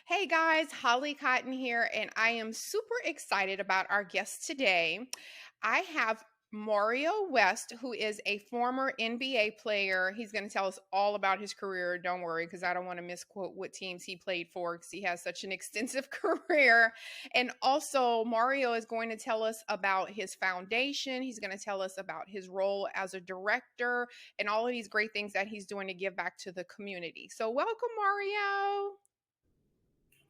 Hey guys, Holly Cotton here, and I am super excited about our guest today. I have Mario West, who is a former NBA player. He's going to tell us all about his career. Don't worry, because I don't want to misquote what teams he played for, because he has such an extensive career. And also, Mario is going to tell us about his foundation. He's going to tell us about his role as a director and all of these great things that he's doing to give back to the community. So, welcome, Mario.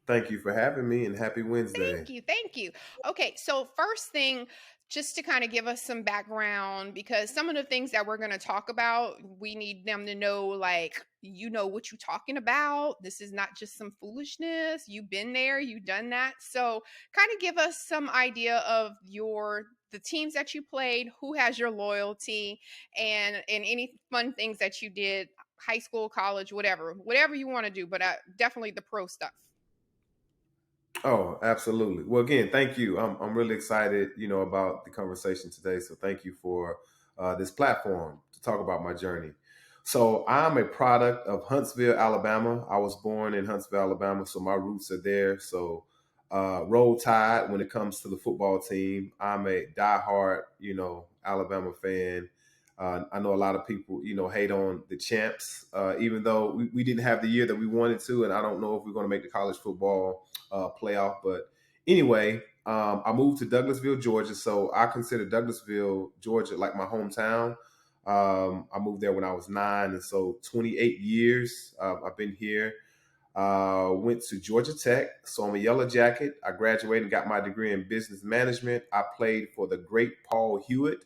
Thank you for having me and happy Wednesday. Thank you. Thank you. Okay, so first thing, just to kind of give us some background, because some of the things that we're going to talk about, we need them to know, like, you know what you're talking about. This is not just some foolishness. You've been there, you've done that. So, kind of give us some idea of the teams that you played, who has your loyalty, and any fun things that you did, high school, college, whatever you want to do, but definitely the pro stuff. Oh, absolutely. Well, again, thank you. I'm really excited, about the conversation today. So thank you for this platform to talk about my journey. So I'm a product of Huntsville, Alabama. I was born in Huntsville, Alabama, so my roots are there. So roll tide when it comes to the football team. I'm a diehard, Alabama fan. I know a lot of people, hate on the champs, even though we didn't have the year that we wanted to, and I don't know if we're going to make the college football playoff. But anyway, I moved to Douglasville, Georgia, so I consider Douglasville, Georgia, like my hometown. I moved there when I was 9, and so 28 years I've been here. Went to Georgia Tech, so I'm a Yellow Jacket. I graduated and got my degree in business management. I played for the great Paul Hewitt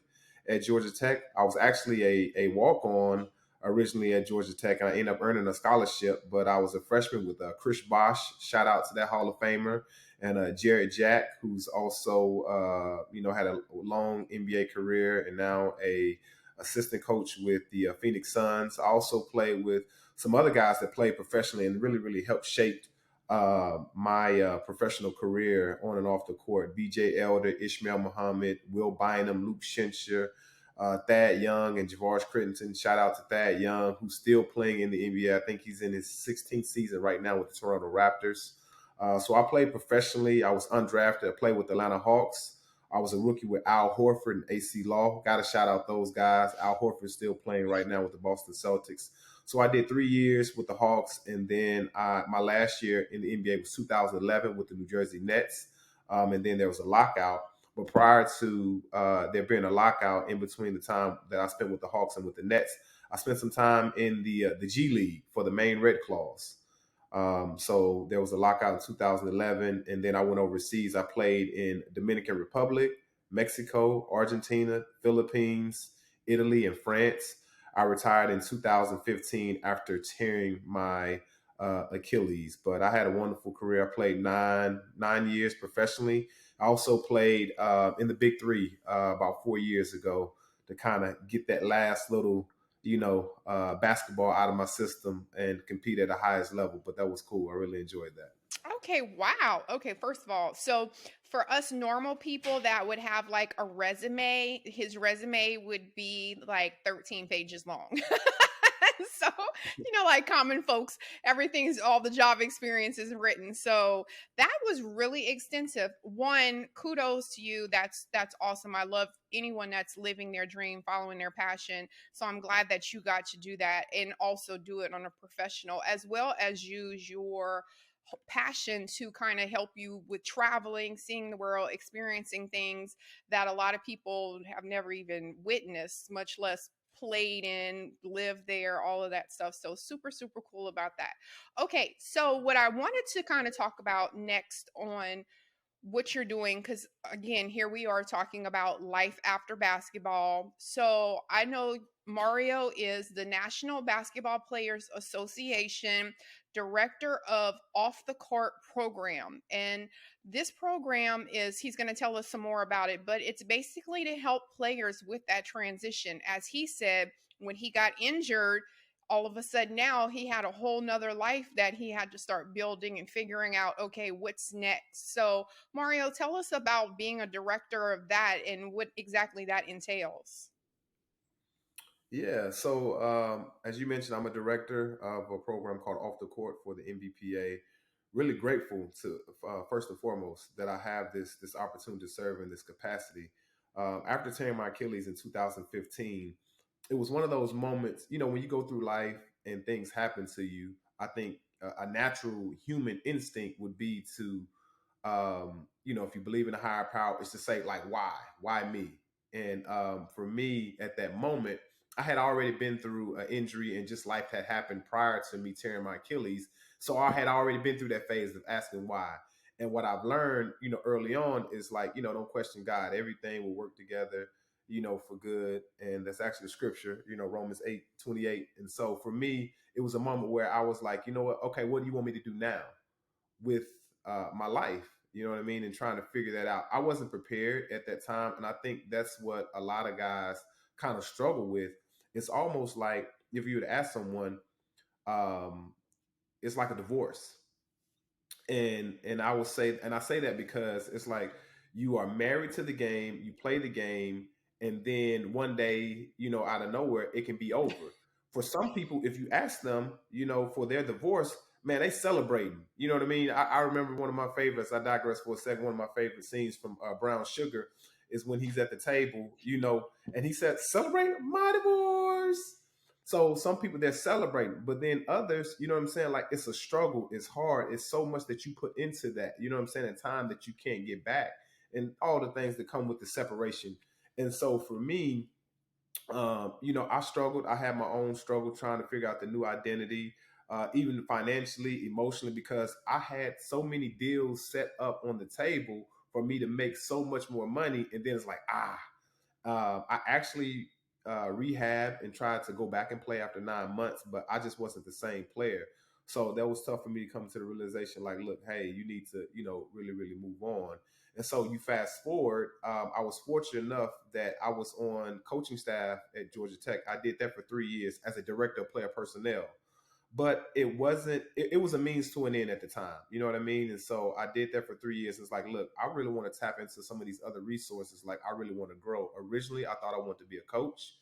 at Georgia Tech. I was actually a walk on originally at Georgia Tech, and I ended up earning a scholarship. But I was a freshman with Chris Bosch. Shout out to that Hall of Famer, and Jared Jack, who's also had a long NBA career and now a assistant coach with the Phoenix Suns. I also played with some other guys that played professionally and really, really helped shape my professional career on and off the court. BJ Elder, Ishmael Muhammad, Will Bynum, Luke Shincher, Thad Young, and Javaris Crittenton. Shout out to Thad Young, who's still playing in the NBA. I think he's in his 16th season right now with the Toronto Raptors. So I played professionally. I was undrafted. I played with the Atlanta Hawks. I was a rookie with Al Horford and AC Law. Got to shout out those guys. Al Horford is still playing right now with the Boston Celtics. So I did 3 years with the Hawks, and then my last year in the NBA was 2011 with the New Jersey Nets. And then there was a lockout. But prior to there being a lockout, in between the time that I spent with the Hawks and with the Nets, I spent some time in the G League for the Maine Red Claws. So there was a lockout in 2011, and then I went overseas. I played in Dominican Republic, Mexico, Argentina, Philippines, Italy, and France. I retired in 2015 after tearing my Achilles, but I had a wonderful career. I played nine years professionally. I also played in the Big Three about 4 years ago to kind of get that last little basketball out of my system and compete at the highest level. But that was cool. I really enjoyed that. Okay, wow. Okay, first of all, so for us normal people that would have like a resume, his resume would be like 13 pages long. So, like common folks, everything is all the job experience is written. So that was really extensive. One, kudos to you. That's awesome. I love anyone that's living their dream, following their passion. So I'm glad that you got to do that and also do it on a professional, as well as use your passion to kind of help you with traveling, seeing the world, experiencing things that a lot of people have never even witnessed, much less played in, lived there, all of that stuff. So super, super cool about that. Okay, so what I wanted to kind of talk about next on what you're doing, because again, here we are talking about life after basketball. So I know Mario is the National Basketball Players Association director of Off the Court program. And this program is, he's going to tell us some more about it, but it's basically to help players with that transition. As he said, when he got injured, all of a sudden now he had a whole nother life that he had to start building and figuring out, okay, what's next. So Mario, tell us about being a director of that and what exactly that entails. Yeah. So as you mentioned, I'm a director of a program called Off the Court for the NBPA. really grateful to first and foremost that I have this opportunity to serve in this capacity. After tearing my Achilles in 2015, it was one of those moments, when you go through life and things happen to you. I think a natural human instinct would be to, if you believe in a higher power, is to say like, why me? And for me at that moment, I had already been through an injury and just life had happened prior to me tearing my Achilles. So I had already been through that phase of asking why. And what I've learned, early on is like, don't question God. Everything will work together, for good. And that's actually the scripture, Romans 8:28. And so for me, it was a moment where I was like, you know what? Okay, what do you want me to do now with my life? You know what I mean? And trying to figure that out. I wasn't prepared at that time. And I think that's what a lot of guys kind of struggle with. It's almost like if you were to ask someone, um, it's like a divorce. And I will say, and I say that because it's like you are married to the game, you play the game, and then one day, out of nowhere, it can be over. For some people, if you ask them, for their divorce, man, they celebrating. You know what I mean? I remember one of my favorites. I digress for a second. One of my favorite scenes from Brown Sugar is when he's at the table, and he said, "Celebrate my divorce." So some people they're celebrating, but then others, you know what I'm saying? Like it's a struggle, it's hard, it's so much that you put into that, you know what I'm saying, in time that you can't get back, and all the things that come with the separation. And so for me, I struggled. I had my own struggle trying to figure out the new identity, even financially, emotionally, because I had so many deals set up on the table for me to make so much more money, and then it's like I actually rehab and tried to go back and play after 9 months, but I just wasn't the same player. So that was tough for me to come to the realization, like, look, hey, you need to, really, really move on. And so you fast forward, I was fortunate enough that I was on coaching staff at Georgia Tech. I did that for 3 years as a director of player personnel, but it wasn't it was a means to an end at the time, you know what I mean? And so I did that for 3 years. It's like, look, I really want to tap into some of these other resources. Like I really want to grow. Originally I thought I wanted to be a coach,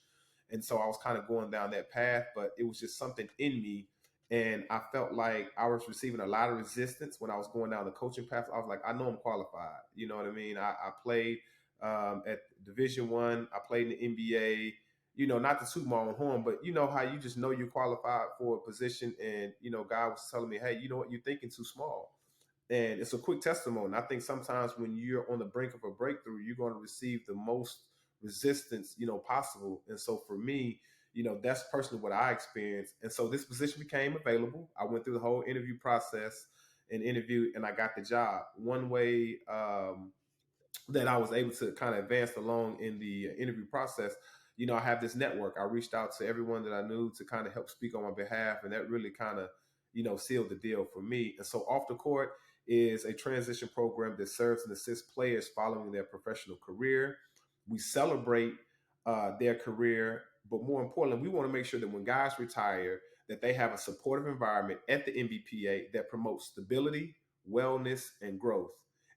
and so I was kind of going down that path, but it was just something in me, and I felt like I was receiving a lot of resistance when I was going down the coaching path. I was like, I know I'm qualified, you know what I mean? I played at Division 1. I played in the NBA, not to toot my own horn, but you know how you just know you're qualified for a position. And, God was telling me, hey, you know what, you're thinking too small. And it's a quick testimony. I think sometimes when you're on the brink of a breakthrough, you're going to receive the most resistance, possible. And so for me, that's personally what I experienced. And so this position became available. I went through the whole interview process and interviewed, and I got the job. One way that I was able to kind of advance along in the interview process, I have this network. I reached out to everyone that I knew to kind of help speak on my behalf, and that really kind of, sealed the deal for me. And so Off the Court is a transition program that serves and assists players following their professional career. We celebrate their career, but more importantly, we want to make sure that when guys retire, that they have a supportive environment at the NBPA that promotes stability, wellness, and growth.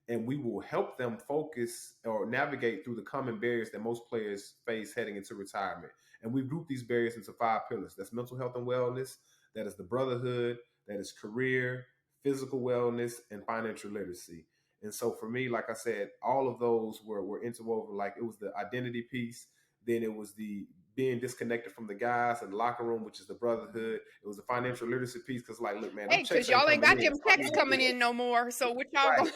And we will help them focus or navigate through the common barriers that most players face heading into retirement. And we've grouped these barriers into 5 pillars. That's mental health and wellness, that is the brotherhood, that is career, physical wellness, and financial literacy. And so for me, like I said, all of those were interwoven. Like it was the identity piece, then it was the being disconnected from the guys in the locker room, which is the brotherhood. It was the financial literacy piece because, like, look, man, them Hey, checks because ain't y'all ain't coming got in. them So I checks need to coming do it. in no more. So what y'all Right. going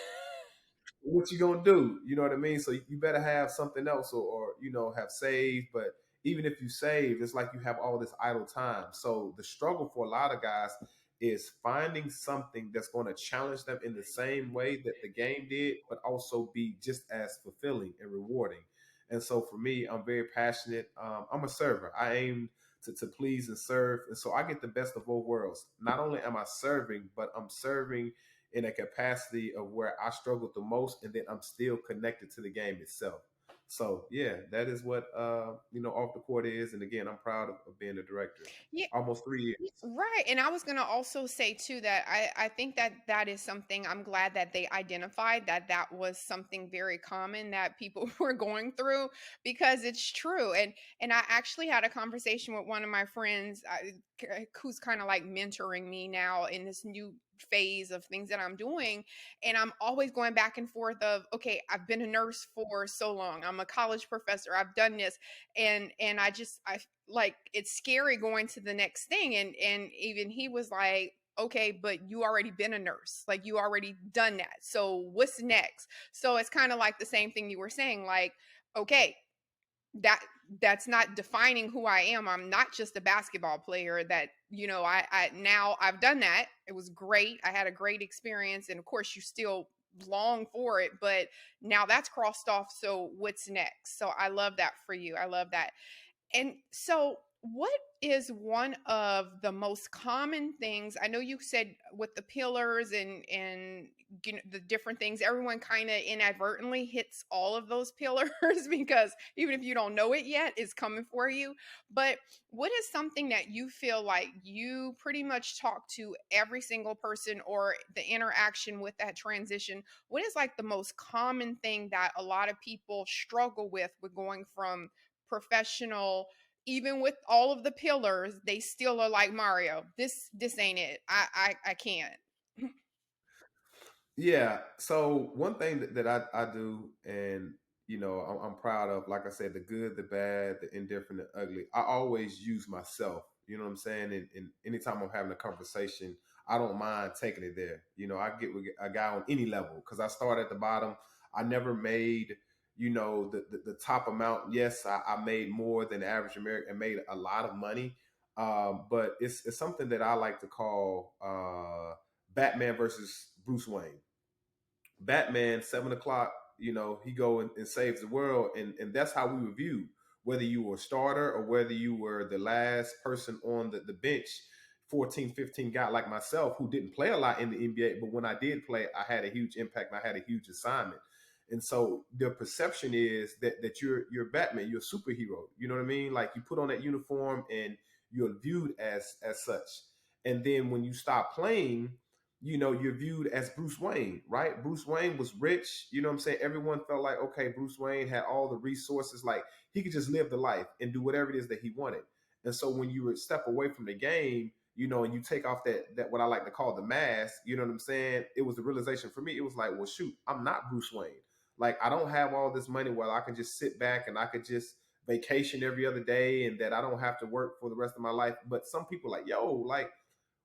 What you gonna do? You know what I mean? So you better have something else, or have saved. But even if you save, it's like you have all this idle time. So the struggle for a lot of guys is finding something that's going to challenge them in the same way that the game did, but also be just as fulfilling and rewarding. And so for me, I'm very passionate. I'm a server. I aim to please and serve. And so I get the best of both worlds. Not only am I serving, but I'm serving in a capacity of where I struggled the most, and then I'm still connected to the game itself. So yeah, that is what Off the Court is. And again, I'm proud of being a director. Yeah, Almost 3 years. right. And I was going to also say too that I think that that is something I'm glad that they identified that that was something very common that people were going through, because it's true. And I actually had a conversation with one of my friends who's kind of like mentoring me now in this new phase of things that I'm doing, and I'm always going back and forth of, okay, I've been a nurse for so long, I'm a college professor, I've done this, and I like, it's scary going to the next thing. And even he was like, okay, but you already been a nurse, like you already done that, so what's next? So it's kind of like the same thing you were saying, like, okay, that that's not defining who I am. I'm not just a basketball player that, I now I've done that. It was great. I had a great experience, and of course you still long for it, but now that's crossed off. So what's next? So I love that for you. I love that. And so, what is one of the most common things? I know you said with the pillars and the different things, everyone kind of inadvertently hits all of those pillars because even if you don't know it yet, it's coming for you. But what is something that you feel like you pretty much talk to every single person, or the interaction with that transition? What is like the most common thing that a lot of people struggle with going from professional, even with all of the pillars, they still are like, Mario, this ain't it. I can't. Yeah. So one thing that I do, and I'm proud of, like I said, the good, the bad, the indifferent, the ugly. I always use myself. You know what I'm saying? And anytime I'm having a conversation, I don't mind taking it there. I get with a guy on any level because I start at the bottom. I never made the top amount. Yes, I made more than the average American and made a lot of money. But it's something that I like to call Batman versus Bruce Wayne. Batman, 7 o'clock, he go and saves the world, and that's how we were viewed. Whether you were a starter or whether you were the last person on the bench, 14, 15 guy like myself who didn't play a lot in the NBA, but when I did play, I had a huge impact and I had a huge assignment. And so the perception is that you're Batman, you're a superhero. You know what I mean? Like you put on that uniform and you're viewed as such. And then when you stop playing, you're viewed as Bruce Wayne, right? Bruce Wayne was rich. You know what I'm saying? Everyone felt like, okay, Bruce Wayne had all the resources. Like he could just live the life and do whatever it is that he wanted. And so when you would step away from the game, and you take off that what I like to call the mask, you know what I'm saying? It was the realization for me. It was like, well, shoot, I'm not Bruce Wayne. Like I don't have all this money where I can just sit back and I could just vacation every other day and that I don't have to work for the rest of my life. But some people like, yo, like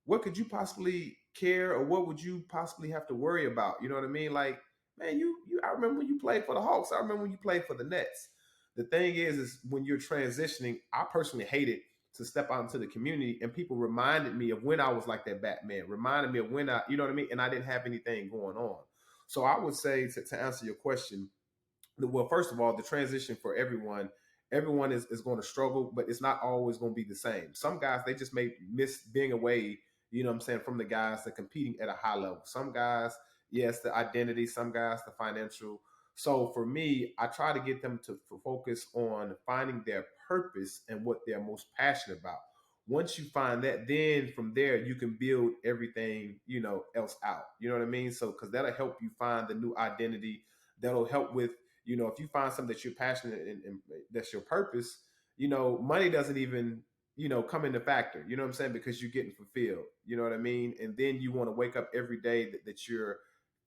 what could you possibly care or what would you possibly have to worry about? You know what I mean? Like, man, I remember when you played for the Hawks. I remember when you played for the Nets. The thing is when you're transitioning, I personally hated to step out into the community and people reminded me of when I was like that Batman, reminded me of when you know what I mean? And I didn't have anything going on. So I would say to answer your question, well, first of all, the transition for everyone is going to struggle, but it's not always going to be the same. Some guys, they just may miss being away, what I'm saying, from the guys that are competing at a high level. Some guys, yes, the identity, some guys, the financial. So for me, I try to get them to focus on finding their purpose and what they're most passionate about. Once you find that, then from there you can build everything, else out. You know what I mean? So because that'll help you find the new identity. That'll help with if you find something that you're passionate and that's your purpose, money doesn't even, come into factor. You know what I'm saying? Because you're getting fulfilled. You know what I mean? And then you want to wake up every day that you're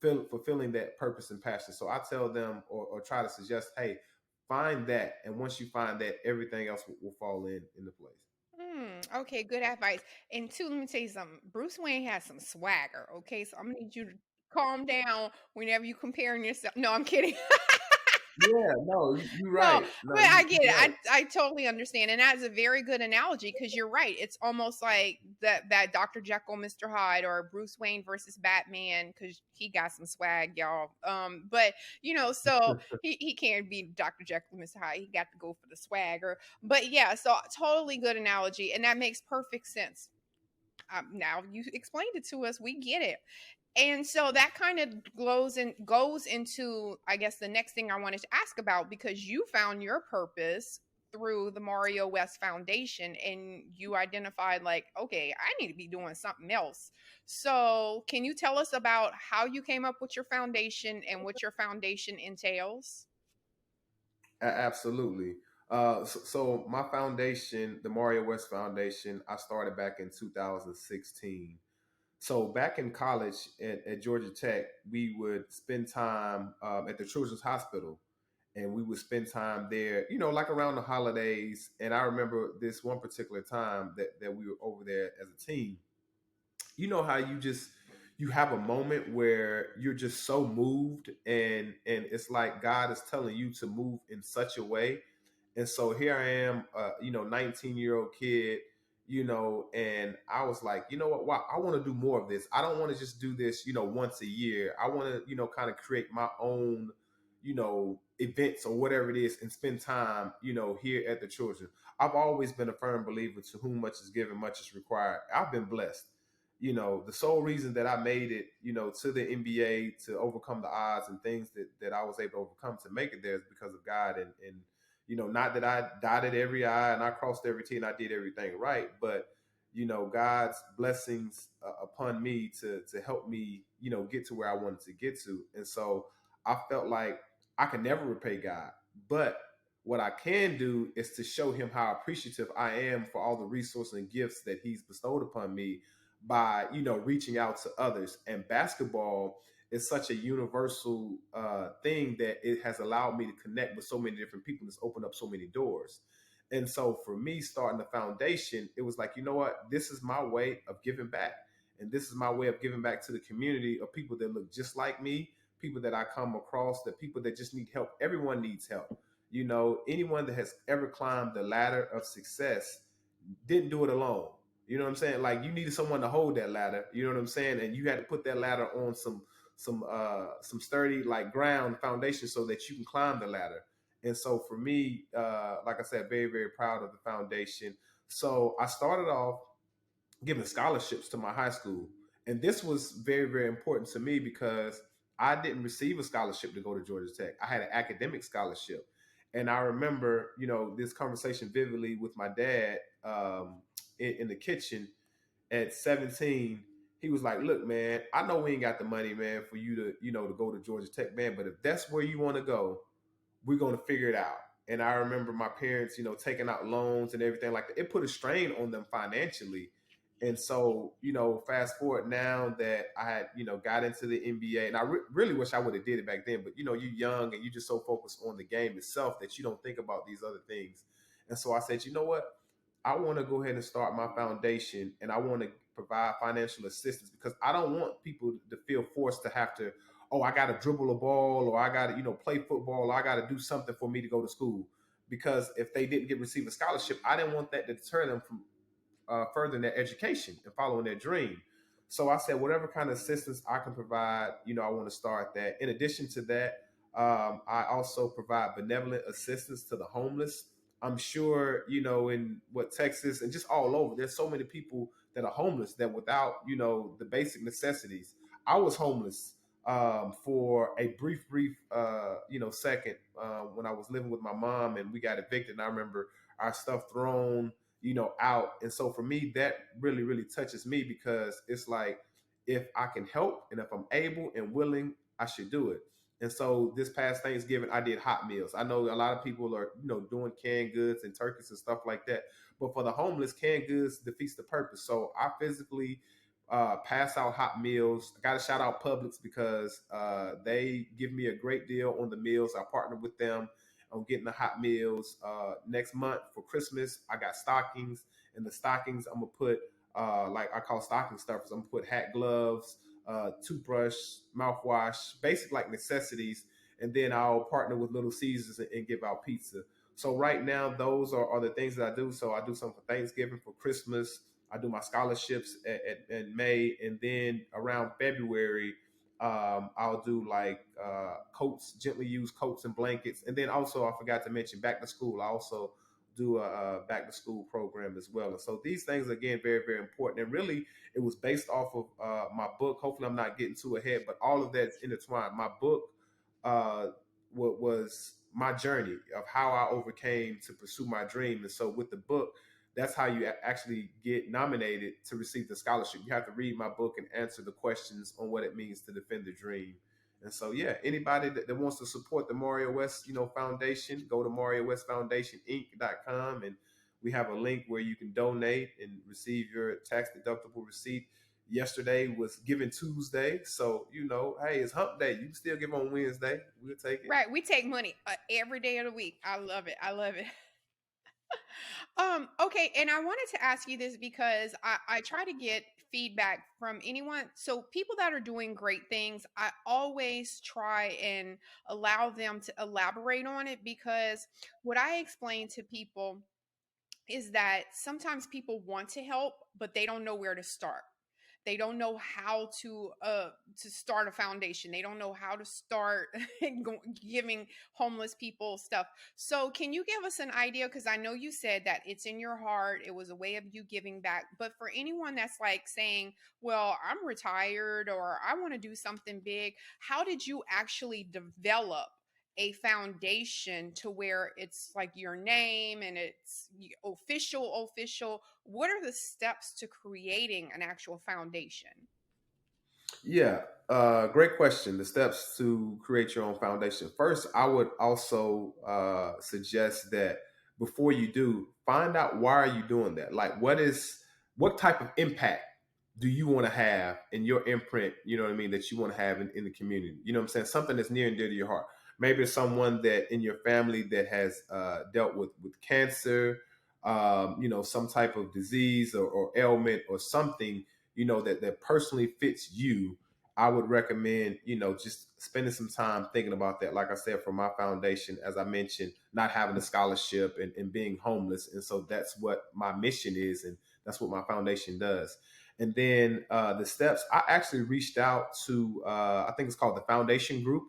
fulfilling that purpose and passion. So I tell them or try to suggest, hey, find that. And once you find that, everything else will fall into place. Okay, good advice. And two, let me tell you something. Bruce Wayne has some swagger. Okay, so I'm gonna need you to calm down whenever you comparing yourself. No, I'm kidding. Yeah, no, you're No, right. No, but I get you're it. right. I totally understand, and that's a very good analogy because you're right. It's almost like that Dr. Jekyll, Mr. Hyde, or Bruce Wayne versus Batman because he got some swag, y'all. But so he can't be Dr. Jekyll, Mr. Hyde. He got to go for the swagger. But yeah, so totally good analogy, and that makes perfect sense. Now you explained it to us, we get it. And so that kind of goes into, I guess, the next thing I wanted to ask about, because you found your purpose through the Mario West Foundation and you identified like, okay, I need to be doing something else. So can you tell us about how you came up with your foundation and what your foundation entails? Absolutely. So my foundation, the Mario West Foundation, I started back in 2016. So back in college at Georgia Tech, we would spend time at the Children's Hospital, and we would spend time there, like around the holidays. And I remember this one particular time that we were over there as a team. You know how you have a moment where you're just so moved, and it's like God is telling you to move in such a way. And so here I am, 19-year-old kid, and I was like, you know what, wow, I want to do more of this. I don't want to just do this, once a year. I want to, kind of create my own, events or whatever it is, and spend time, here at the children. I've always been a firm believer, to whom much is given, much is required. I've been blessed. The sole reason that I made it, to the NBA, to overcome the odds and things that I was able to overcome to make it there, is because of God. And not that I dotted every I and I crossed every T and I did everything right, but God's blessings upon me to help me, get to where I wanted to get to. And so I felt like I can never repay God, but what I can do is to show him how appreciative I am for all the resources and gifts that he's bestowed upon me by, reaching out to others. And basketball is such a universal thing that it has allowed me to connect with so many different people. It's opened up so many doors. And so for me, starting the foundation, it was like, you know what, this is my way of giving back. And this is my way of giving back to the community of people that look just like me, people that I come across, the people that just need help. Everyone needs help. Anyone that has ever climbed the ladder of success didn't do it alone. You know what I'm saying? Like, you needed someone to hold that ladder. You know what I'm saying? And you had to put that ladder on some sturdy, like, ground foundation so that you can climb the ladder. And so for me, like I said, very, very proud of the foundation. So I started off giving scholarships to my high school. And this was very, very important to me because I didn't receive a scholarship to go to Georgia Tech. I had an academic scholarship. And I remember, this conversation vividly with my dad in the kitchen at 17. He was like, look, man, I know we ain't got the money, man, for you to, to go to Georgia Tech, man. But if that's where you want to go, we're going to figure it out. And I remember my parents, taking out loans and everything like that. It put a strain on them financially. And so, fast forward now that I had, got into the NBA, and I really wish I would have did it back then. But, you're young and you're just so focused on the game itself that you don't think about these other things. And so I said, you know what? I want to go ahead and start my foundation, and I want to provide financial assistance because I don't want people to feel forced to have to, oh, I got to dribble a ball, or I got to, play football, or I got to do something for me to go to school. Because if they didn't receive a scholarship, I didn't want that to deter them from furthering their education and following their dream. So I said, whatever kind of assistance I can provide, I want to start that. In addition to that, I also provide benevolent assistance to the homeless. I'm sure, in Texas and just all over, there's so many people that are homeless that without, the basic necessities. I was homeless for a brief, second when I was living with my mom and we got evicted. And I remember our stuff thrown, out. And so for me, that really, really touches me because it's like, if I can help and if I'm able and willing, I should do it. And so this past Thanksgiving, I did hot meals. I know a lot of people are, doing canned goods and turkeys and stuff like that. But for the homeless, canned goods defeats the purpose. So I physically pass out hot meals. I got to shout out Publix because they give me a great deal on the meals. I partner with them on getting the hot meals. Next month for Christmas, I got stockings. And the stockings, I'm going to put, like I call stocking stuffers, I'm going to put hat gloves, toothbrush, mouthwash, basic like necessities. And then I'll partner with Little Caesars and give out pizza. So right now, those are the things that I do. So I do something for Thanksgiving, for Christmas. I do my scholarships in May. And then around February, I'll do like coats, gently used coats and blankets. And then also, I forgot to mention back to school. I also do a back to school program as well. And so these things, again, very, very important. And really, it was based off of my book. Hopefully, I'm not getting too ahead, but all of that's intertwined. My book was my journey of how I overcame to pursue my dream. And so with the book, that's how you actually get nominated to receive the scholarship. You have to read my book and answer the questions on what it means to defend the dream. And so, yeah, anybody that wants to support the Mario West, foundation, go to MarioWestFoundationInc.com, and we have a link where you can donate and receive your tax deductible receipt. Yesterday was Giving Tuesday, so hey, it's Hump Day. You can still give on Wednesday. We'll take it. Right. We take money every day of the week. I love it. I love it. Okay, and I wanted to ask you this because I try to get feedback from anyone. So people that are doing great things, I always try and allow them to elaborate on it, because what I explain to people is that sometimes people want to help, but they don't know where to start. They don't know how to start a foundation. They don't know how to start giving homeless people stuff. So can you give us an idea, because I know you said that it's in your heart, it was a way of you giving back, but for anyone that's like saying, well, I'm retired or I want to do something big, how did you actually develop a foundation to where it's like your name and it's official? What are the steps to creating an actual foundation? Yeah, great question. The steps to create your own foundation. First, I would also suggest that before you do, find out why are you doing that. Like, what type of impact do you want to have in your imprint? You know what I mean? That you want to have in the community. You know what I'm saying? Something that's near and dear to your heart. Maybe it's someone that in your family that has dealt with cancer, some type of disease or ailment or something that personally fits you. I would recommend just spending some time thinking about that. Like I said, for my foundation, as I mentioned, not having a scholarship and being homeless, and so that's what my mission is, and that's what my foundation does. And then the steps, I actually reached out to I think it's called the Foundation Group.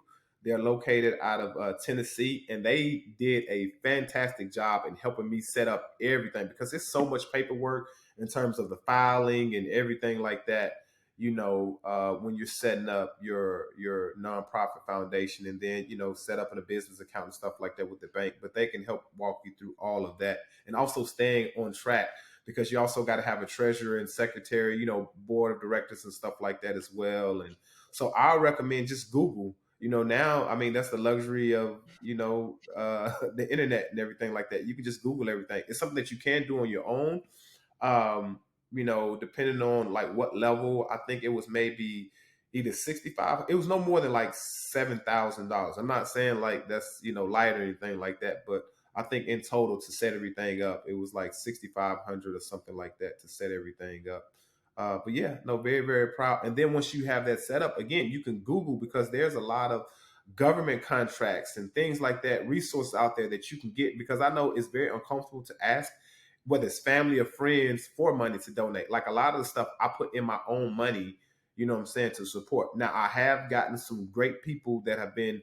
They're located out of Tennessee, and they did a fantastic job in helping me set up everything, because there's so much paperwork in terms of the filing and everything like that. When you're setting up your nonprofit foundation, and then set up in a business account and stuff like that with the bank. But they can help walk you through all of that, and also staying on track, because you also got to have a treasurer and secretary, board of directors and stuff like that as well. And so I recommend just Google. Now, I mean, that's the luxury of the internet and everything like that. You can just Google everything. It's something that you can do on your own. um Depending on like what level. I think it was maybe either 65. It was no more than like $7,000. I'm not saying like that's light or anything like that, but I think in total to set everything up, it was like 6,500 or something like that to set everything up. But yeah, no, very, very proud. And then once you have that set up, again, you can Google, because there's a lot of government contracts and things like that, resources out there that you can get. Because I know it's very uncomfortable to ask, whether it's family or friends, for money to donate. Like a lot of the stuff I put in my own money, what I'm saying, to support. Now, I have gotten some great people that have been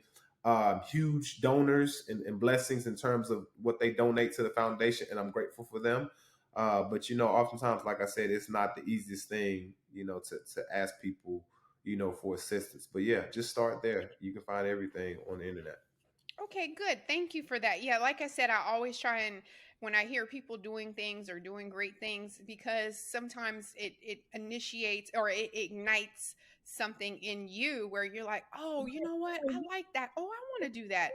huge donors and blessings in terms of what they donate to the foundation, and I'm grateful for them. But oftentimes, like I said, it's not the easiest thing, to ask people, for assistance. But yeah, just start there. You can find everything on the internet. Okay, good. Thank you for that. Yeah, like I said, I always try and when I hear people doing things or doing great things, because sometimes it initiates or it ignites something in you where you're like, oh, you know what? I like that. Oh, I want to do that.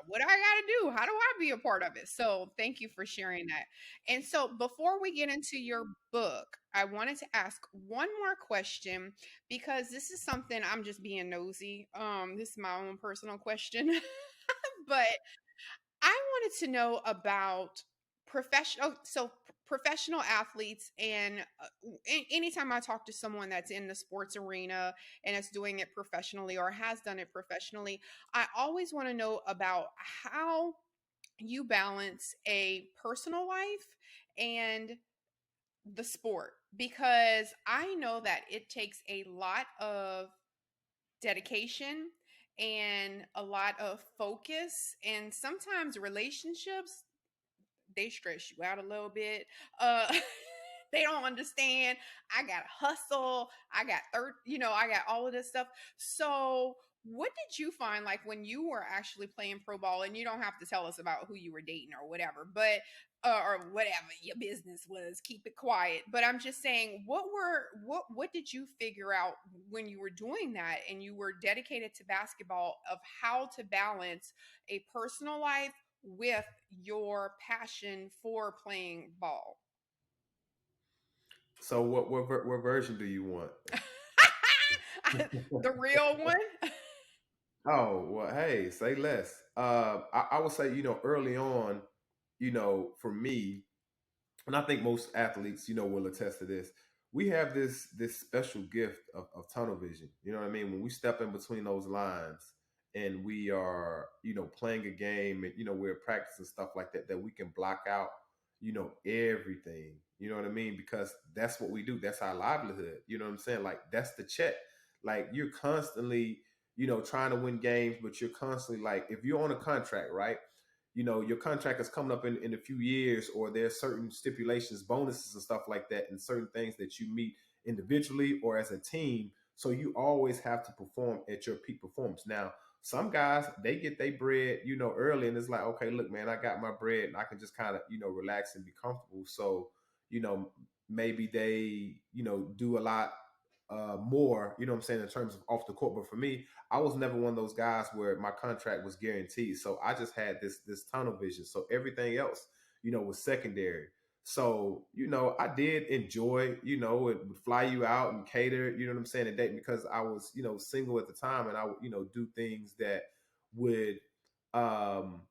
What I got to do? How do I be a part of it? So thank you for sharing that. And so before we get into your book, I wanted to ask one more question, because this is something I'm just being nosy. This is my own personal question, but I wanted to know about professional athletes, and anytime I talk to someone that's in the sports arena and is doing it professionally or has done it professionally, I always want to know about how you balance a personal life and the sport, because I know that it takes a lot of dedication and a lot of focus, and sometimes relationships, they stress you out a little bit. uh they don't understand. I got hustle, I got I got all of this stuff. So what did you find, like when you were actually playing pro ball, and you don't have to tell us about who you were dating or whatever, but or whatever your business was, keep it quiet, but I'm just saying, what did you figure out when you were doing that and you were dedicated to basketball, of how to balance a personal life with your passion for playing ball? So what version do you want? The real one. Oh, well, hey, say less. I would say, early on, for me, and I think most athletes, will attest to this. We have this special gift of tunnel vision. You know what I mean? When we step in between those lines and we are, playing a game and we're practicing stuff like that, that we can block out, everything. You know what I mean? Because that's what we do. That's our livelihood. You know what I'm saying? Like that's the check. Like you're constantly, trying to win games, but you're constantly like, if you're on a contract, right? Your contract is coming up in a few years, or there's certain stipulations, bonuses and stuff like that, and certain things that you meet individually or as a team. So you always have to perform at your peak performance. Now, some guys, they get their bread, early, and it's like, okay, look, man, I got my bread and I can just kind of, relax and be comfortable. So, you know, maybe they, do a lot more, I'm saying, in terms of off the court. But for me, I was never one of those guys where my contract was guaranteed. So I just had this tunnel vision. So everything else, was secondary. So, I did enjoy, it would fly you out and cater, you know what I'm saying, and date, because I was, single at the time, and I would, do things that would um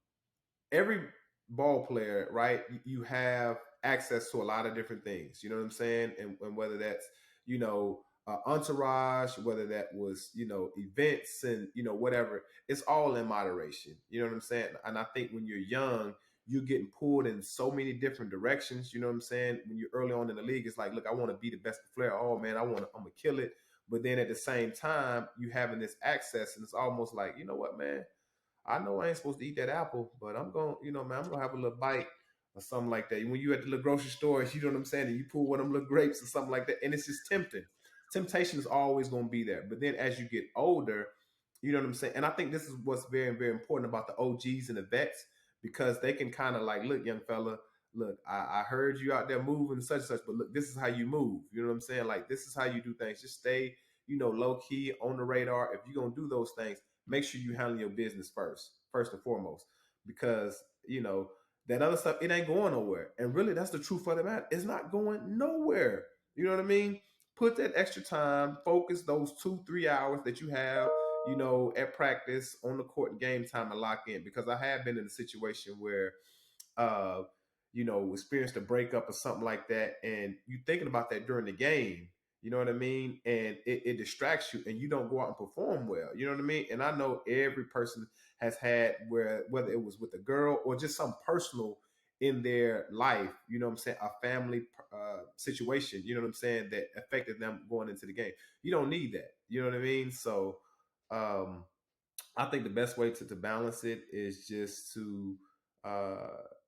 every ball player, right? You have access to a lot of different things. You know what I'm saying? And whether that's, entourage, whether that was, events and, whatever, it's all in moderation. You know what I'm saying? And I think when you're young, you're getting pulled in so many different directions. You know what I'm saying? When you're early on in the league, it's like, look, I want to be the best player. Oh man, I'm gonna kill it. But then at the same time, you having this access, and it's almost like, you know what, man, I know I ain't supposed to eat that apple, but I'm going, man, I'm gonna have a little bite or something like that. When you at the little grocery store, you know what I'm saying, and you pull one of them little grapes or something like that, and it's just tempting. Temptation is always gonna be there. But then as you get older, you know what I'm saying? And I think this is what's very, very important about the OGs and the vets, because they can kind of like, look, young fella, look, I heard you out there moving such and such, but look, this is how you move. You know what I'm saying? Like this is how you do things. Just stay, low key on the radar. If you're gonna do those things, make sure you handle your business first and foremost, because that other stuff, it ain't going nowhere. And really, that's the truth of the matter. It's not going nowhere. You know what I mean? Put that extra time, focus those 2-3 hours that you have, at practice on the court and game time, and lock in. Because I have been in a situation where uh, experienced a breakup or something like that, and you thinking about that during the game, you know what I mean? And it distracts you, and you don't go out and perform well. You know what I mean? And I know every person has had whether it was with a girl or just some personal in their life, you know what I'm saying, a family situation, you know what I'm saying, that affected them going into the game. You don't need that. You know what I mean? So um I think the best way to balance it is just to,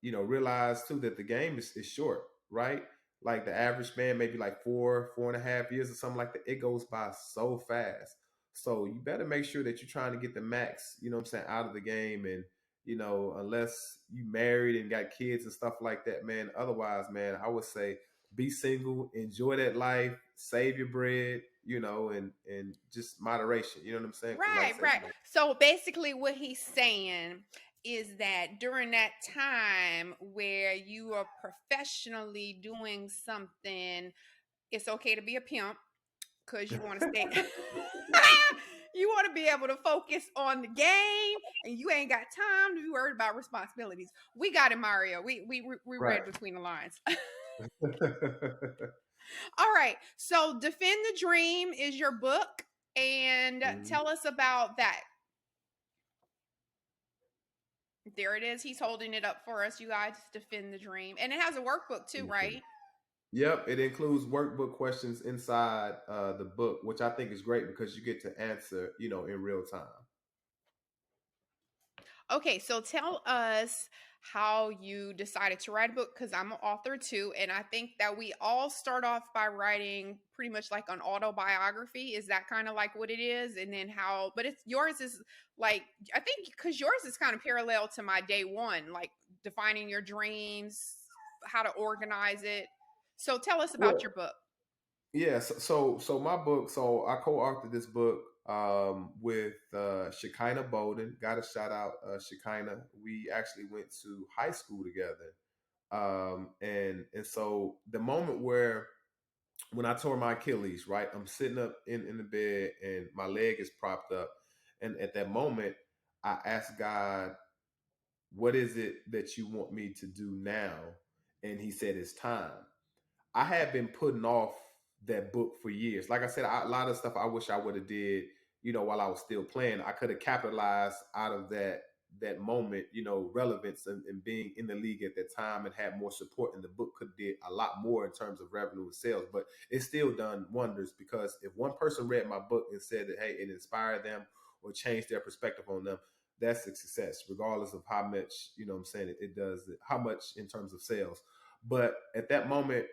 realize too that the game is short, right? Like the average man, maybe like 4.5 years or something like that. It goes by so fast. So you better make sure that you're trying to get the max, what I'm saying, out of the game. And, unless you married and got kids and stuff like that, man, otherwise, man, I would say be single, enjoy that life, save your bread, and just moderation. You know what I'm saying? Because like Right, I said, right. So basically, what he's saying is that during that time where you are professionally doing something, it's okay to be a pimp because you want to stay. You want to be able to focus on the game, and you ain't got time to be worried about responsibilities. We got it, Mario. We right. read between the lines. All right. So, Defend the Dream is your book, and Mhm. tell us about that. There it is. He's holding it up for us, you guys. Defend the Dream, and it has a workbook too, right? Yep, it includes workbook questions inside the book, which I think is great because you get to answer, in real time. Okay, so tell us how you decided to write a book, because I'm an author too, and I think that we all start off by writing pretty much like an autobiography. Is that kind of like what it is? And then how, but it's yours is like, I think because yours is kind of parallel to my day one, like defining your dreams, how to organize it. So tell us about Well, your book. yeah. So my book. So I co-authored this book with Shekinah Bolden. Got a shout out, Shekinah. We actually went to high school together, and so the moment where when I tore my Achilles, right? I'm sitting up in the bed and my leg is propped up. And at that moment, I asked God, what is it that you want me to do now? And he said, it's time. I had been putting off that book for years. Like I said, a lot of stuff I wish I would have did, while I was still playing. I could have capitalized out of that moment, relevance and being in the league at that time and had more support. And the book could did a lot more in terms of revenue and sales. But it's still done wonders, because if one person read my book and said that, hey, it inspired them or changed their perspective on them, that's a success, regardless of how much, I'm saying it does, how much in terms of sales. But at that moment,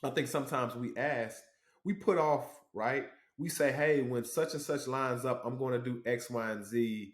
I think sometimes we put off, right? We say, hey, when such and such lines up, I'm going to do X, Y, and Z,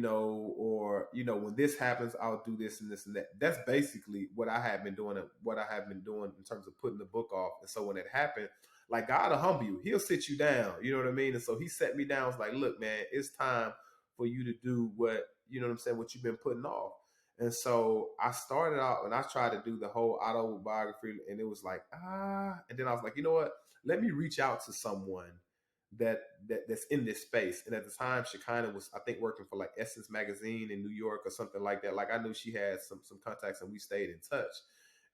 or, when this happens, I'll do this and this and that. That's basically what I have been doing, in terms of putting the book off. And so when it happened, like, God will humble you. He'll sit you down. You know what I mean? And so he set me down. It's like, look, man, it's time for you to do what, what you've been putting off. And so I started out and I tried to do the whole autobiography, and it was like, and then I was like, you know what? Let me reach out to someone that's in this space. And at the time, Shekinah was, I think, working for like Essence Magazine in New York or something like that. Like, I knew she had some contacts, and we stayed in touch.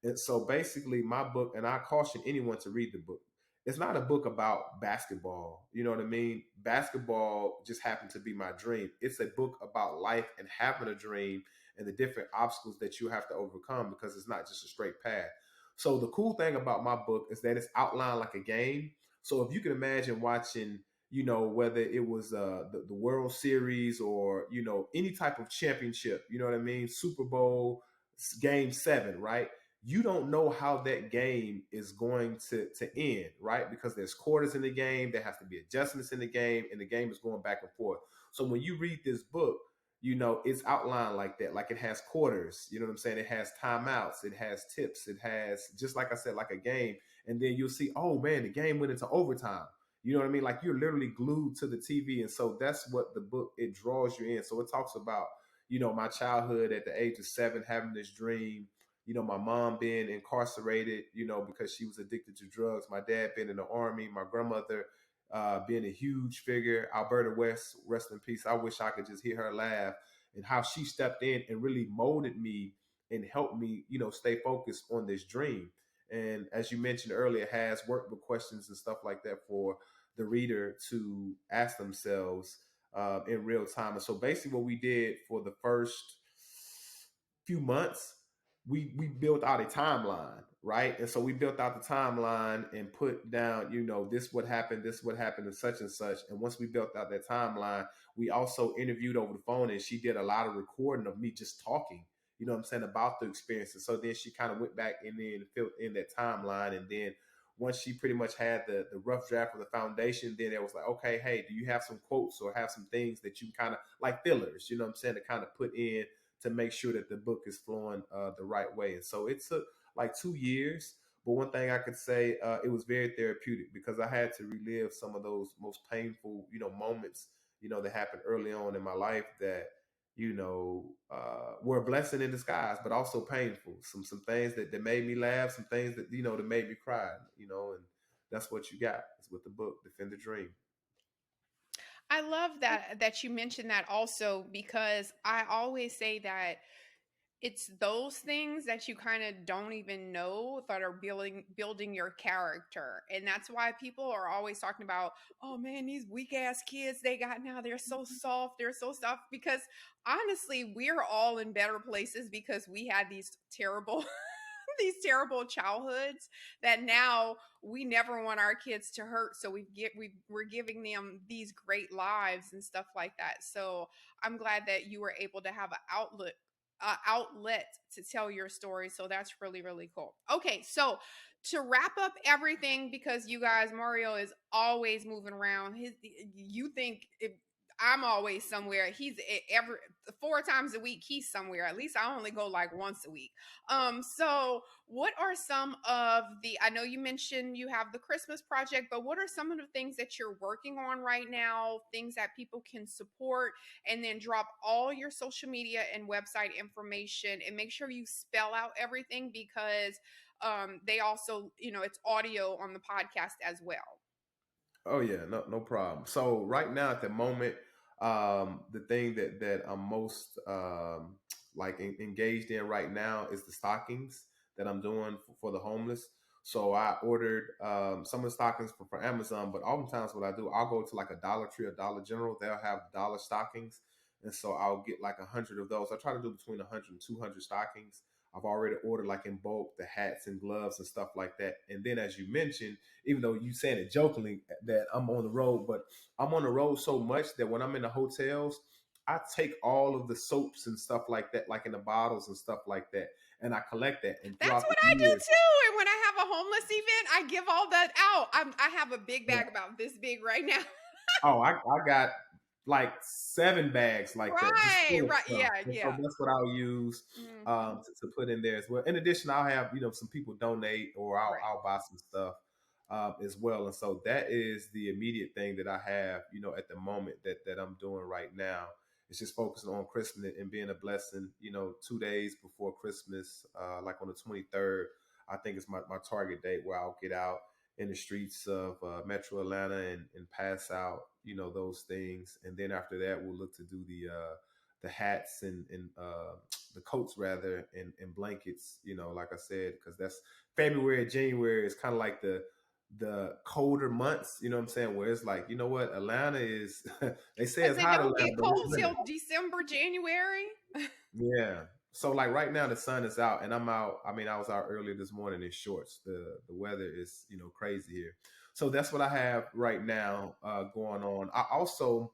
And so basically my book, and I caution anyone to read the book, it's not a book about basketball. You know what I mean? Basketball just happened to be my dream. It's a book about life and having a dream and the different obstacles that you have to overcome, because it's not just a straight path. So the cool thing about my book is that it's outlined like a game. So if you can imagine watching, whether it was the World Series or, any type of championship, you know what I mean? Super Bowl, game 7, right? You don't know how that game is going to end, right? Because there's quarters in the game, there has to be adjustments in the game, and the game is going back and forth. So when you read this book, it's outlined like that. Like, it has quarters, you know what I'm saying? It has timeouts, it has tips, it has, just like I said, like a game. And then you'll see, oh man, the game went into overtime. You know what I mean? Like, you're literally glued to the TV. And so that's what the book, it draws you in. So it talks about, my childhood at the age of 7, having this dream, my mom being incarcerated, because she was addicted to drugs, my dad being in the army, my grandmother being a huge figure, Alberta West, rest in peace. I wish I could just hear her laugh, and how she stepped in and really molded me and helped me, stay focused on this dream. And as you mentioned earlier, has workbook questions and stuff like that for the reader to ask themselves in real time. And so basically what we did for the first few months, we built out a timeline, right? And so we built out the timeline and put down, this what happened, and such. And once we built out that timeline, we also interviewed over the phone, and she did a lot of recording of me just talking, what I'm saying, about the experiences. So then she kind of went back in there and filled in that timeline. And then once she pretty much had the rough draft of the foundation, then it was like, okay, hey, do you have some quotes or have some things that you kind of like fillers, what I'm saying, to kind of put in to make sure that the book is flowing the right way. And so it took like 2 years. But one thing I could say, it was very therapeutic, because I had to relive some of those most painful, moments, that happened early on in my life that, were a blessing in disguise, but also painful. Some things that made me laugh, some things that, that made me cry, and that's what you got. It's with the book, Defend the Dream. I love that you mentioned that also, because I always say that it's those things that you kind of don't even know that are building your character. And that's why people are always talking about, oh man, these weak ass kids they got now, they're so soft, because honestly, we're all in better places because we had these terrible these terrible childhoods that now we never want our kids to hurt, so we're giving them these great lives and stuff like that. So I'm glad that you were able to have an outlet to tell your story. So that's really, really cool. Okay, so to wrap up everything, because you guys, Mario is always moving around. You think if I'm always somewhere, he's every 4 times a week. He's somewhere. At least I only go like once a week. So what are some of the? I know you mentioned you have the Christmas project, but what are some of the things that you're working on right now? Things that people can support, and then drop all your social media and website information, and make sure you spell out everything, because they also, it's audio on the podcast as well. Oh yeah, no problem. So right now at the moment, the thing that I'm most like engaged in right now is the stockings that I'm doing for the homeless. So I ordered some of the stockings for Amazon, but oftentimes what I do, I'll go to like a Dollar Tree or Dollar General. They'll have dollar stockings, and so I'll get like 100 of those. I try to do between 100 and 200 stockings. I've already ordered like in bulk the hats and gloves and stuff like that. And then as you mentioned, even though you saying it jokingly that I'm on the road, but I'm on the road so much that when I'm in the hotels, I take all of the soaps and stuff like that, like in the bottles and stuff like that, and I collect that. And That's throughout what the I do years, too. And when I have a homeless event, I give all that out. I have a big bag about this big right now. oh, I got like 7 bags like that, just Right, full of right. stuff. Yeah, And so yeah. that's what I'll use Hmm. to put in there as well. In addition, I'll have some people donate, or Right. I'll buy some stuff as well. And so that is the immediate thing that I have, at the moment that I'm doing right now. It's just focusing on Christmas and being a blessing. 2 days before Christmas, like on the 23rd, I think it's my target date where I'll get out in the streets of Metro Atlanta and pass out, those things. And then after that, we'll look to do the hats and the coats rather and blankets. Like I said, because that's February, January is kind of like the colder months. You know what I'm saying? Where it's like, you know what, Atlanta is. They say Because it's it hot don't Atlanta, get but it's cold winter. till December, January. Yeah. So like right now the sun is out and I'm out. I mean, I was out earlier this morning in shorts. The weather is, crazy here. So that's what I have right now going on. I also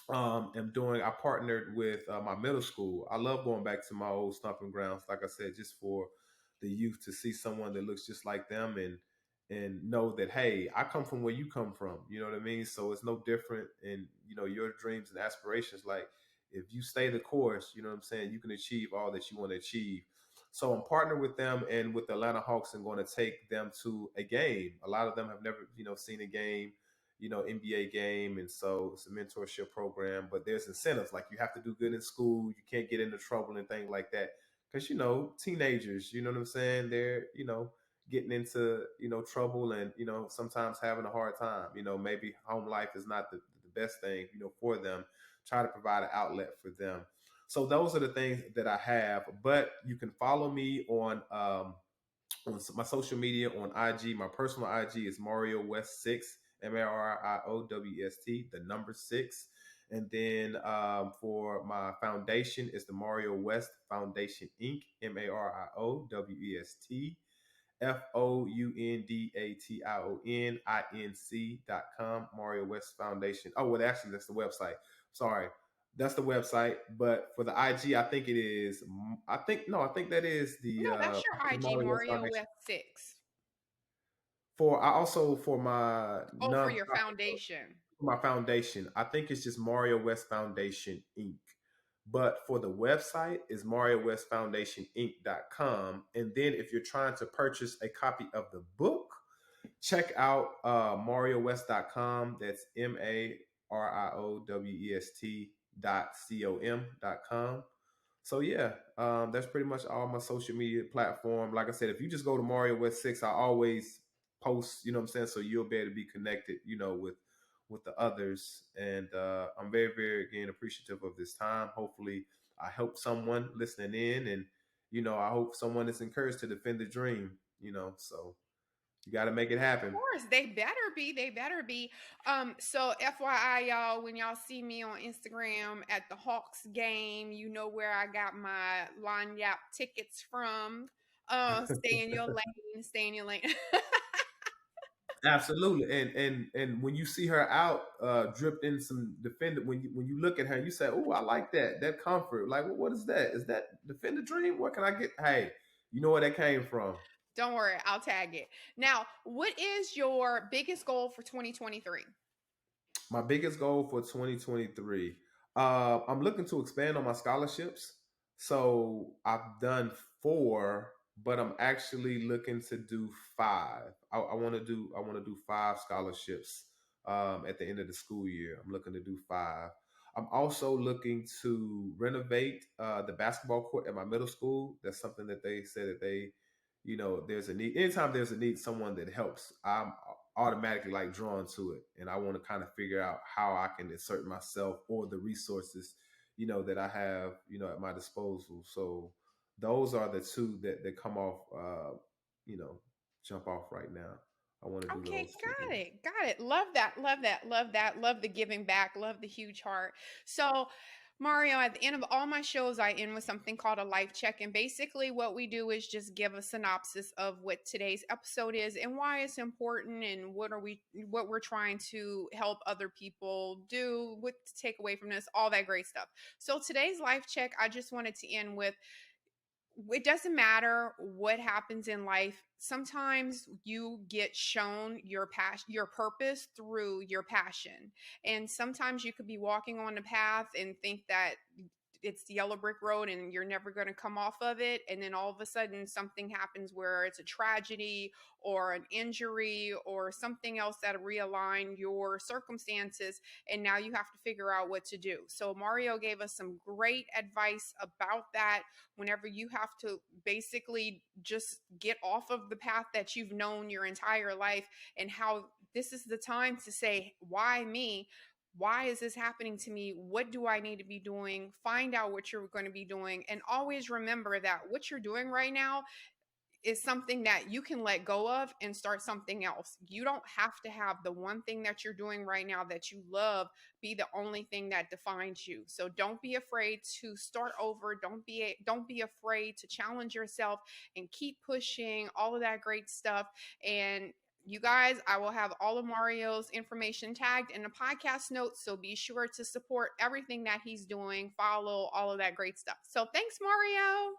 I partnered with my middle school. I love going back to my old stomping grounds, like I said, just for the youth to see someone that looks just like them and know that, hey, I come from where you come from. You know what I mean? So it's no different in, your dreams and aspirations. Like if you stay the course, you know what I'm saying, you can achieve all that you want to achieve. So I'm partnered with them and with the Atlanta Hawks and going to take them to a game. A lot of them have never, seen a game, NBA game. And so it's a mentorship program, but there's incentives. Like you have to do good in school. You can't get into trouble and things like that. Cause teenagers, you know what I'm saying? They're, getting into, trouble and, sometimes having a hard time, maybe home life is not the best thing, for them. Try to provide an outlet for them. So those are the things that I have, but you can follow me on my social media on IG. My personal IG is Mario West 6, MARIOWEST, the number 6. And then for my foundation, it's the Mario West Foundation Inc., MARIOWESTFOUNDATIONINC.com, Mario West Foundation. Oh, well, actually, that's the website. Sorry. That's the website. But for the IG, I think it is, I think that is No, that's your the IG, Mario West Mario Foundation. West 6. For my Oh, for your foundation. my foundation, I think it's just Mario West Foundation Inc. But for the website is MarioWestFoundationInc.com. And then if you're trying to purchase a copy of the book, check out MarioWest.com. That's MARIOWEST.com. So yeah, that's pretty much all my social media platform. Like I said, if you just go to Mario West 6, I always post, you know what I'm saying? So you'll be able to be connected, with the others. And I'm very, very again appreciative of this time. Hopefully I help someone listening in and I hope someone is encouraged to defend the dream, so you got to make it happen. Course, they better be. They better be. So FYI, y'all, when y'all see me on Instagram at the Hawks game, you know where I got my Lanyap tickets from. Stay in your lane. Stay in your lane. Absolutely, and when you see her out, dripped in some Defender, when you look at her, you say, "Oh, I like that comfort." Like, what is that? Is that Defender Dream? What can I get? Hey, you know where that came from? Don't worry, I'll tag it. Now, what is your biggest goal for 2023? My biggest goal for 2023. I'm looking to expand on my scholarships. So I've done 4, but I'm actually looking to do 5. I want to do 5 scholarships at the end of the school year. I'm looking to do 5. I'm also looking to renovate the basketball court at my middle school. That's something that they said that they there's a need. Anytime there's a need, someone that helps, I'm automatically like drawn to it, and I want to kind of figure out how I can insert myself or the resources, that I have, at my disposal. So those are the two that come off, you know, jump off right now. I want to do Okay, those two got things. it. Got it. Love that. Love that. Love that. Love the giving back. Love the huge heart. So, Mario, at the end of all my shows, I end with something called a life check. And basically, what we do is just give a synopsis of what today's episode is and why it's important and what we're trying to help other people do, what to take away from this, all that great stuff. So, today's life check, I just wanted to end with it doesn't matter what happens in life. Sometimes you get shown your passion, your purpose through your passion. And sometimes you could be walking on the path and think that it's the yellow brick road and you're never going to come off of it, and then all of a sudden something happens where it's a tragedy or an injury or something else that realign your circumstances, and now you have to figure out what to do. So Mario gave us some great advice about that. Whenever you have to basically just get off of the path that you've known your entire life, and how this is the time to say, why me? Why is this happening to me? What do I need to be doing? Find out what you're going to be doing. And always remember that what you're doing right now is something that you can let go of and start something else. You don't have to have the one thing that you're doing right now that you love be the only thing that defines you. So don't be afraid to start over. Don't be afraid to challenge yourself and keep pushing all of that great stuff. And you guys, I will have all of Mario's information tagged in the podcast notes. So be sure to support everything that he's doing, follow all of that great stuff. So thanks, Mario.